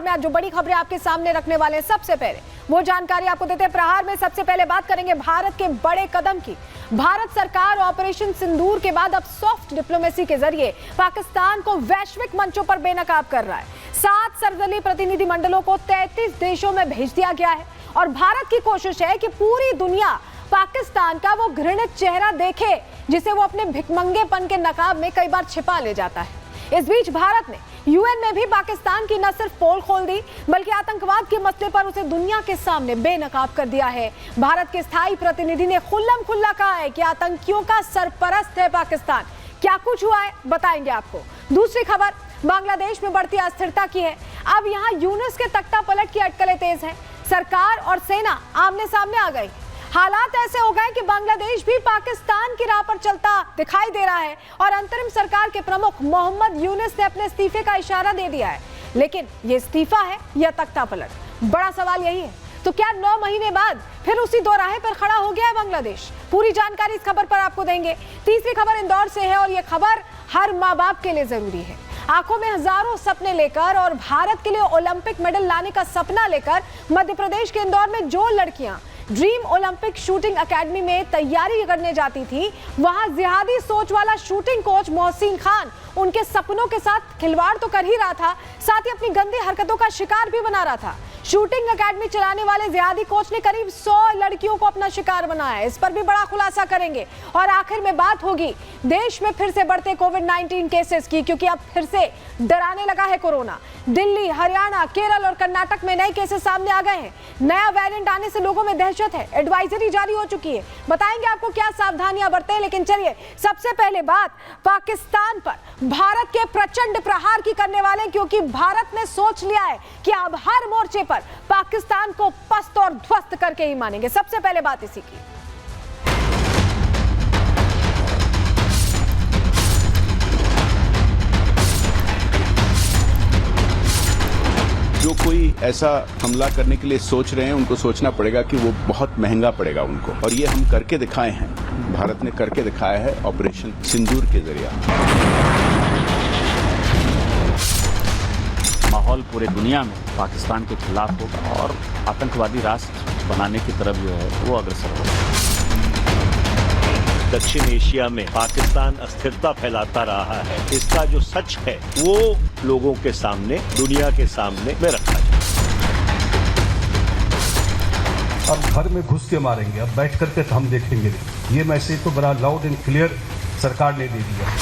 में आज जो बड़ी खबरें आपके सामने रखने वाले हैं, सबसे पहले वो जानकारी आपको देते हैं। प्रहार में सबसे पहले बात करेंगे भारत के बड़े कदम की। भारत सरकार ऑपरेशन सिंदूर के बाद अब सॉफ्ट डिप्लोमेसी के जरिए पाकिस्तान को वैश्विक मंचों पर बेनकाब कर रहा है। 7 सर्वदलीय प्रतिनिधिमंडलों को 33 देशों में भेज दिया गया है और भारत की कोशिश है कि पूरी दुनिया पाकिस्तान का वो घृणित चेहरा देखे जिसे वो अपने भिखमंगेपन के नकाब में कई बार छिपा ले जाता है। इस बीच भारत ने यूएन में भी पाकिस्तान की न सिर्फ पोल खोल दी बल्कि आतंकवाद के मसले पर उसे दुनिया के सामने बेनकाब कर दिया है। भारत के स्थायी प्रतिनिधि ने खुल्लम खुल्ला कहा है कि आतंकियों का सरपरस्त है पाकिस्तान। क्या कुछ हुआ है बताएंगे आपको। दूसरी खबर बांग्लादेश में बढ़ती अस्थिरता की है। अब यहाँ यूनुस के तख्ता पलट की अटकलें तेज हैं। सरकार और सेना आमने सामने आ गई। हालात ऐसे हो गए कि बांग्लादेश भी पाकिस्तान की राह पर चलता दिखाई दे रहा है और अंतरिम सरकार के प्रमुख मोहम्मद यूनुस ने अपने इस्तीफे का इशारा दे दिया है। लेकिन ये इस्तीफा है या तख्ता पलट, बड़ा सवाल यही है। तो क्या 9 महीने बाद फिर उसी दोराहे पर खड़ा हो गया है बांग्लादेश? पूरी जानकारी इस खबर पर आपको देंगे। तीसरी खबर इंदौर से है और ये खबर हर माँ बाप के लिए जरूरी है। आंखों में हजारों सपने लेकर और भारत के लिए ओलंपिक मेडल लाने का सपना लेकर मध्य प्रदेश के इंदौर में जो लड़कियां ड्रीम ओलंपिक शूटिंग एकेडमी में तैयारी करने जाती थी, वहां जिहादी सोच वाला शूटिंग कोच मोहसिन खान उनके सपनों के साथ खिलवाड़ तो कर ही रहा था, साथ ही अपनी गंदी हरकतों का शिकार भी बना रहा था। शूटिंग एकेडमी चलाने वाले जिहादी कोच ने करीब 100 लड़कियों को अपना शिकार बनाया। इस पर भी बड़ा खुलासा करेंगे और आखिर में बात होगी देश में फिर से बढ़ते कोविड-19 केसेस की, क्योंकि अब फिर से डराने लगा है कोरोना। दिल्ली, हरियाणा, केरल और कर्नाटक में नए केसेस सामने आ गए हैं। नया वेरिएंट आने से लोगों में दहशत है। एडवाइजरी जारी हो चुकी है। बताएंगे आपको क्या सावधानियां बरतें। लेकिन चलिए सबसे पहले बात पाकिस्तान पर भारत के प्रचंड प्रहार की करने वाले, क्योंकि भारत ने सोच लिया है कि अब हर मोर्चे पर पाकिस्तान को पस्त और ध्वस्त करके ही मानेंगे। सबसे पहले बात इसी की। जो कोई ऐसा हमला करने के लिए सोच रहे हैं उनको सोचना पड़ेगा कि वो बहुत महंगा पड़ेगा उनको, और ये हम करके दिखाए हैं। भारत ने करके दिखाया है ऑपरेशन सिंदूर के जरिए। माहौल पूरे दुनिया में पाकिस्तान के खिलाफ होगा और आतंकवादी राष्ट्र बनाने की तरफ जो है वो अग्रसर होगा। दक्षिण एशिया में पाकिस्तान अस्थिरता फैलाता रहा है, इसका जो सच है वो लोगों के सामने, दुनिया के सामने में रखा जाए। अब घर में घुस के मारेंगे, अब बैठ करके तो हम देखेंगे नहीं। ये मैसेज तो बड़ा लाउड एंड क्लियर सरकार ने दे दिया।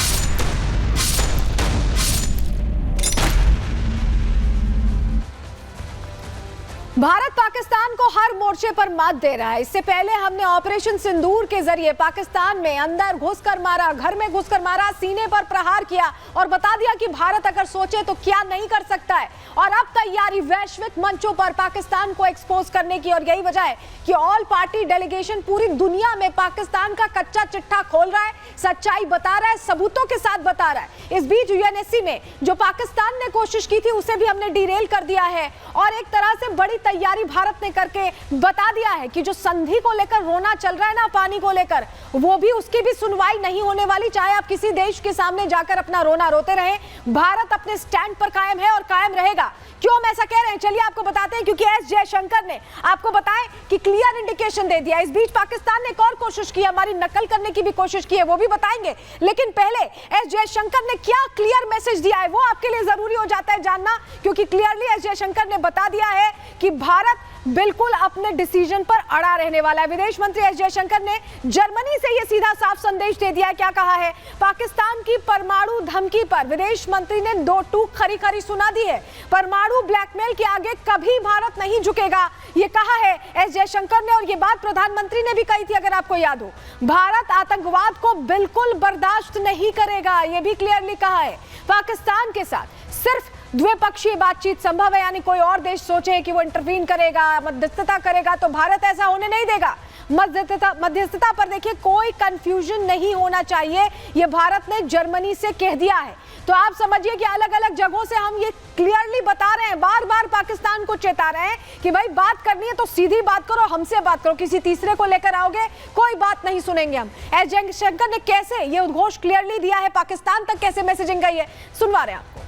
भारत पाकिस्तान को हर मोर्चे पर मात दे रहा है। इससे पहले हमने ऑपरेशन सिंदूर के जरिए पाकिस्तान में अंदर घुसकर मारा, घर में घुसकर मारा, सीने पर प्रहार किया और बता दिया कि भारत अगर सोचे तो क्या नहीं कर सकता है। और अब तैयारी वैश्विक मंचों पर पाकिस्तान को एक्सपोज करने की, और यही वजह है कि ऑल पार्टी डेलीगेशन पूरी दुनिया में पाकिस्तान का कच्चा चिट्ठा खोल रहा है, सच्चाई बता रहा है, सबूतों के साथ बता रहा है। इस बीच यूएनएससी में जो पाकिस्तान ने कोशिश की थी उसे भी हमने डीरेल कर दिया है और एक तरह से बड़ी तैयारी भारत ने करके बता दिया है कि जो संधि को लेकर रोना चल रहा है ना, पानी को लेकर, वो भी, उसकी भी सुनवाई नहीं होने वाली। चाहे आप किसी देश के सामने जाकर अपना रोना रोते रहे, भारत अपने स्टैंड पर कायम है और कायम रहेगा। क्यों हम ऐसा कह रहे हैं, चलिए आपको बताते हैं। क्योंकि एस जयशंकर ने आपको बताएं कि क्लियर इंडिकेशन दे दिया। इस बीच पाकिस्तान ने एक और कोशिश की, हमारी नकल करने की भी कोशिश की है, वो भी बताएंगे। लेकिन पहले एस जयशंकर ने क्या क्लियर मैसेज दिया है वो आपके लिए जरूरी हो जाता है जानना, क्योंकि क्लियरली एस जयशंकर ने बता दिया है कि भारत बिल्कुल अपने डिसीजन पर अड़ा रहने वाला है। विदेश मंत्री एस जयशंकर ने जर्मनी से यह सीधा साफ संदेश दे दिया है। क्या कहा है? पाकिस्तान की परमाणु धमकी पर विदेश मंत्री ने 2 टूक खरी खरी सुना दी है। परमाणु ब्लैकमेल के आगे कभी भारत नहीं झुकेगा, ये कहा है एस जयशंकर ने। और ये बात प्रधानमंत्री ने भी कही थी, अगर आपको याद हो। भारत आतंकवाद को बिल्कुल बर्दाश्त नहीं करेगा, यह भी क्लियरली कहा है। पाकिस्तान के साथ सिर्फ द्विपक्षीय बातचीत संभव है, यानी कोई और देश सोचे कि वो इंटरवीन करेगा, मध्यस्थता करेगा, तो भारत ऐसा होने नहीं देगा। मध्यस्थता पर देखिए कोई कंफ्यूजन नहीं होना चाहिए, ये भारत ने जर्मनी से कह दिया है। तो आप समझिए कि अलग अलग जगहों से हम ये क्लियरली बता रहे हैं, बार बार पाकिस्तान को चेता रहे हैं कि भाई बात करनी है तो सीधी बात करो, हमसे बात करो, किसी तीसरे को लेकर आओगे कोई बात नहीं सुनेंगे हम। एस जयशंकर ने कैसे ये उद्घोष क्लियरली दिया है, पाकिस्तान तक कैसे मैसेजिंग गई है, सुनवा रहे हैं आपको।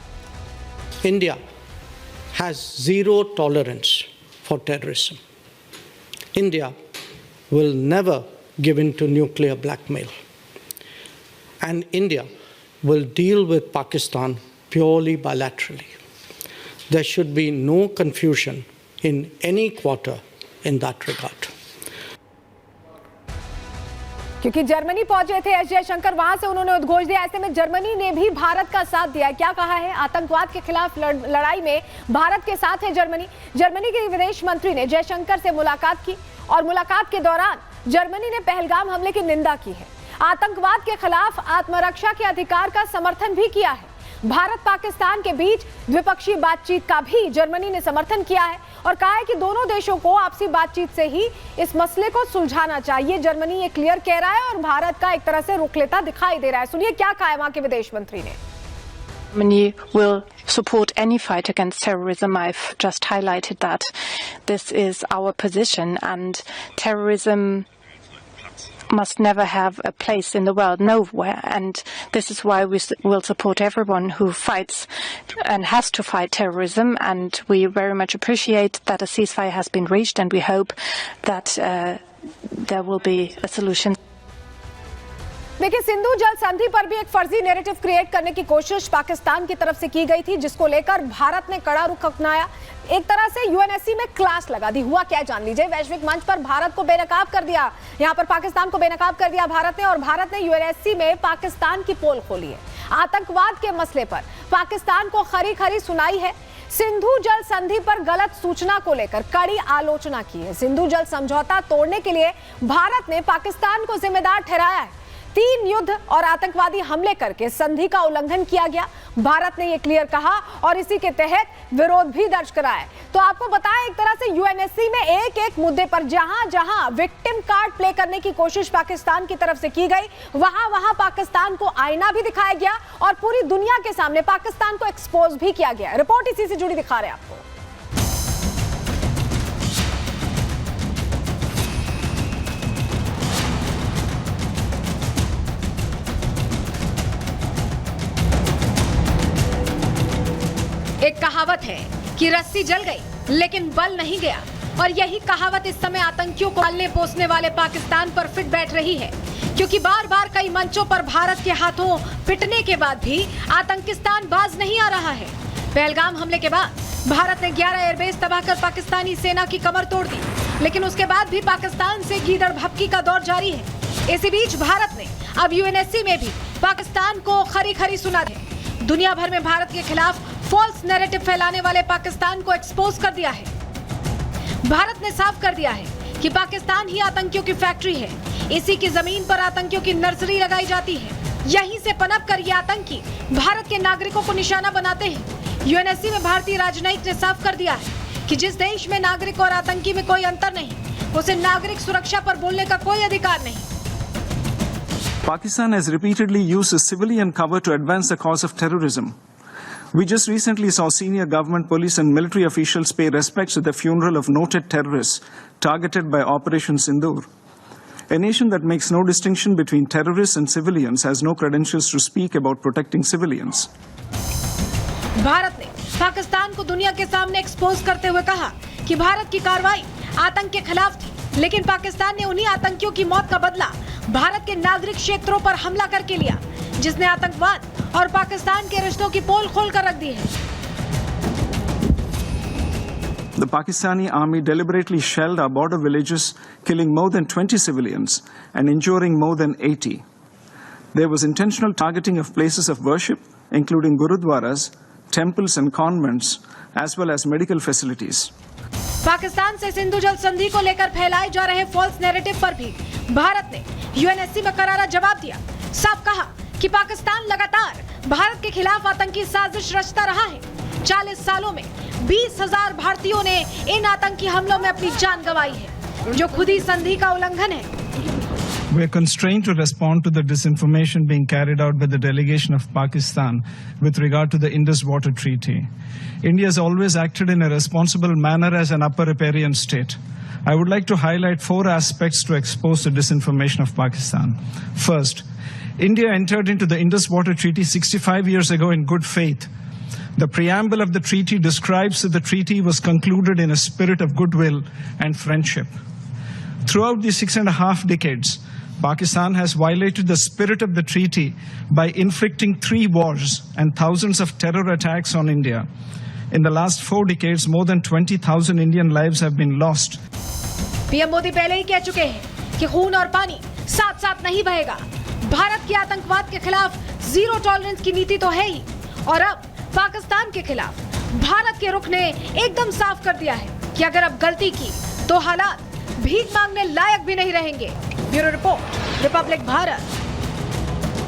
India has zero tolerance for terrorism. India will never give in to nuclear blackmail. And India will deal with Pakistan purely bilaterally. There should be no confusion in any quarter in that regard. क्योंकि Germany पहुंचे थे S Jaishankar, वहां से उन्होंने उद्घोष दिया। ऐसे में जर्मनी ने भी भारत का साथ दिया। क्या कहा है? आतंकवाद के खिलाफ लड़ाई में भारत के साथ है जर्मनी। जर्मनी के विदेश मंत्री ने जयशंकर से मुलाकात की और मुलाकात के दौरान जर्मनी ने पहलगाम हमले की निंदा की है। आतंकवाद के खिलाफ आत्मरक्षा के अधिकार का समर्थन भी किया है। भारत पाकिस्तान के बीच द्विपक्षीय बातचीत का भी जर्मनी ने समर्थन किया है और कहा है कि दोनों देशों को आपसी बातचीत से ही इस मसले को सुलझाना चाहिए। जर्मनी ये क्लियर कह रहा है और भारत का एक तरह से रुख लेता दिखाई दे रहा है। सुनिए क्या कहा है वहां के विदेश मंत्री ने। Germany will support any fight against terrorism. I've just highlighted that. This is our position, and terrorism must never have a place in the world, nowhere. And this is why we will support everyone who fights and has to fight terrorism. And we very much appreciate that a ceasefire has been reached, and we hope that there will be a solution. देखिए, सिंधु जल संधि पर भी एक फर्जी narrative create करने की कोशिश पाकिस्तान की तरफ से की गई थी, जिसको लेकर भारत ने कड़ा रुख अपनाया। एक तरह से यूएनएससी में क्लास लगा दी। हुआ क्या जान लीजिए। वैश्विक मंच पर भारत को बेनकाब कर दिया, यहां पर पाकिस्तान को बेनकाब कर दिया भारत ने, और भारत ने यूएनएससी में पाकिस्तान की पोल खोली है। आतंकवाद के मसले पर पाकिस्तान को खरी खरी सुनाई है। सिंधु जल संधि पर गलत सूचना को लेकर कड़ी आलोचना की है। सिंधु जल समझौता तोड़ने के लिए भारत ने पाकिस्तान को जिम्मेदार ठहराया है। 3 युद्ध और आतंकवादी हमले करके संधि का उल्लंघन किया गया, भारत ने यह क्लियर कहा और इसी के तहत विरोध भी दर्ज कराया। तो आपको बताएं, एक तरह से यूएनएससी में एक एक मुद्दे पर जहां जहां विक्टिम कार्ड प्ले करने की कोशिश पाकिस्तान की तरफ से की गई, वहां वहां पाकिस्तान को आईना भी दिखाया गया और पूरी दुनिया के सामने पाकिस्तान को एक्सपोज भी किया गया। रिपोर्ट इसी से जुड़ी दिखा रहे हैं आपको। एक कहावत है कि रस्सी जल गई लेकिन बल नहीं गया, और यही कहावत इस समय आतंकियों को पालने पोसने वाले पाकिस्तान पर फिट बैठ रही है, क्योंकि बार बार कई मंचों पर भारत के हाथों पिटने के बाद भी आतंकिस्तान बाज नहीं आ रहा है। पहलगाम हमले के बाद भारत ने 11 एयरबेस तबाह कर पाकिस्तानी सेना की कमर तोड़ दी, लेकिन उसके बाद भी पाकिस्तान से गीदड़ भपकी का दौर जारी है। इसी बीच भारत ने अब यूएनएससी में भी पाकिस्तान को खरी खरी सुना है। दुनिया भर में भारत के खिलाफ फॉल्स नैरेटिव फैलाने वाले पाकिस्तान को एक्सपोज कर दिया है। भारत ने साफ कर दिया है कि पाकिस्तान ही आतंकियों की फैक्ट्री है। इसी की जमीन पर आतंकियों की नर्सरी लगाई जाती है। यहीं से पनप कर ये आतंकी भारत के नागरिकों को निशाना बनाते हैं। यूएनएससी में भारतीय राजनयिक ने साफ कर दिया है कि जिस देश में नागरिक और आतंकी में कोई अंतर नहीं, उसे नागरिक सुरक्षा पर बोलने का कोई अधिकार नहीं। Pakistan has repeatedly used a civilian cover to advance the cause of terrorism. We just recently saw senior government, police and military officials pay respects at the funeral of noted terrorists targeted by Operation Sindoor. A nation that makes no distinction between terrorists and civilians has no credentials to speak about protecting civilians. Bharat ने पाकिस्तान को दुनिया के सामने expose करते हुए कहा कि भारत की कार्रवाई आतंक के खिलाफ थी, लेकिन पाकिस्तान ने उन्हीं आतंकियों की मौत का बदला भारत के नागरिक क्षेत्रों पर हमला करके लिया, जिसने आतंकवाद और पाकिस्तान के रिश्तों की पोल खोल कर रख दी है। The Pakistani army deliberately shelled our border villages, killing more than 20 civilians and injuring more than 80. There was intentional targeting of places of worship, including gurudwaras, temples and convents, as well as medical facilities. Pakistan से सिंधु जल संधि को लेकर फैलाए जा रहे false narrative पर भी भारत ने यूएनएससी में करारा जवाब दिया। साफ कहा कि पाकिस्तान लगातार भारत के खिलाफ आतंकी साजिश रचता रहा है। 40 सालों में 20,000 भारतीयों ने इन आतंकी हमलों में अपनी जान गंवाई है, जो खुद ही संधि का उल्लंघन है। We are constrained to respond to the disinformation being carried out by the delegation of Pakistan with regard to the Indus Water Treaty. India has always acted in a responsible manner as an upper riparian state. I would like to highlight 4 aspects to expose the disinformation of Pakistan. First, India entered into the Indus Water Treaty 65 years ago in good faith, The preamble of the treaty describes that the treaty was concluded in a spirit of goodwill and friendship. Throughout the 6.5 decades, Pakistan has violated the spirit of the treaty by inflicting 3 wars and thousands of terror attacks on India. In the last 4 decades, more than 20,000 Indian lives have been lost. PM Modi पहले ही कह चुके हैं कि खून और पानी साथ साथ नहीं बहेगा। भारत की आतंकवाद के खिलाफ जीरो टॉलरेंस की नीति तो है ही, और अब पाकिस्तान के खिलाफ भारत के रुख ने एकदम साफ कर दिया है कि अगर अब गलती की तो हालात भीख मांगने लायक भी नहीं रहेंगे। Bureau report, Republic Bharat.